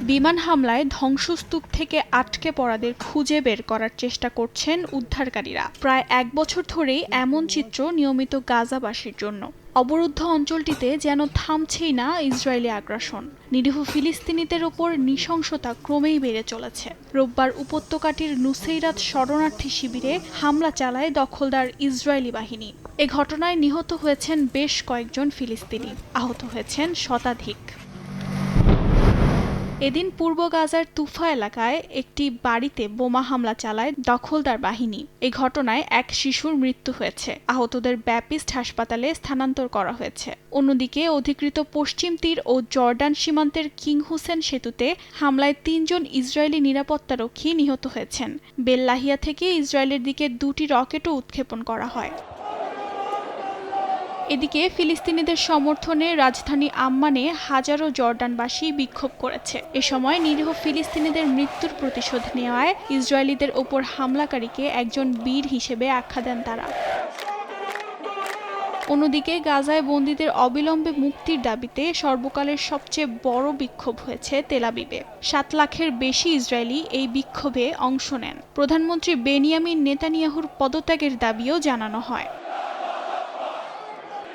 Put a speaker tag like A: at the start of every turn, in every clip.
A: বিমান হামলায় ধ্বংসস্তূপ থেকে আটকে পড়াদের খুঁজে বের করার চেষ্টা করছেন উদ্ধারকারীরা। প্রায় ১ বছর ধরেই এমন চিত্র নিয়মিত গাজাবাসীর জন্য। অবরুদ্ধ অঞ্চলটিতে যেন থামছেই না ইসরায়েলি আগ্রাসন। নিরীহ ফিলিস্তিনিদের ওপর নৃশংসতা ক্রমেই বেড়ে চলেছে। রোববার উপত্যকাটির নুসেইরাত শরণার্থী শিবিরে হামলা চালায় দখলদার ইসরায়েলি বাহিনী। এ ঘটনায় নিহত হয়েছেন বেশ কয়েকজন ফিলিস্তিনি, আহত হয়েছেন শতাধিক। এদিন পূর্ব গাজার তুফা এলাকায় একটি বাড়িতে বোমা হামলা চালায় দখলদার বাহিনী। এ ঘটনায় এক শিশুর মৃত্যু হয়েছে। আহতদের ব্যাপিস্ট হাসপাতালে স্থানান্তর করা হয়েছে। অন্যদিকে অধিকৃত পশ্চিম তীর ও জর্ডান সীমান্তের কিং হুসেন সেতুতে হামলায় ৩ জন ইসরায়েলি নিরাপত্তারক্ষী নিহত হয়েছেন। বেল্লাহিয়া থেকে ইসরায়েলের দিকে ২টি রকেটও উৎক্ষেপণ করা হয়। এদিকে ফিলিস্তিনিদের সমর্থনে রাজধানী আম্মানে হাজারো জর্ডানবাসী বিক্ষোভ করেছে। এ সময় নিরীহ ফিলিস্তিনিদের মৃত্যুর প্রতিশোধ নেওয়ায় ইসরায়েলিদের ওপর হামলাকারীকে একজন বীর হিসেবে আখ্যা দেন তারা। অন্যদিকে গাজায় বন্দীদের অবিলম্বে মুক্তির দাবিতে সর্বকালের সবচেয়ে বড় বিক্ষোভ হয়েছে তেল আবিবে। ৭ লাখের বেশি ইসরায়েলি এই বিক্ষোভে অংশ নেন। প্রধানমন্ত্রী বেনিয়ামিন নেতানিয়াহুর পদত্যাগের দাবিও জানানো হয়।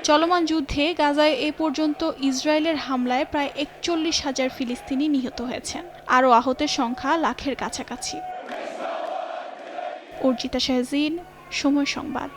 A: চলমান যুদ্ধে গাজায় এ পর্যন্ত ইসরায়েলের হামলায় প্রায় ৪১,০০০ ফিলিস্তিনি নিহত হয়েছেন। আরও আহতের সংখ্যা লাখের কাছাকাছি। অর্জিতা শাহজিন, সময় সংবাদ।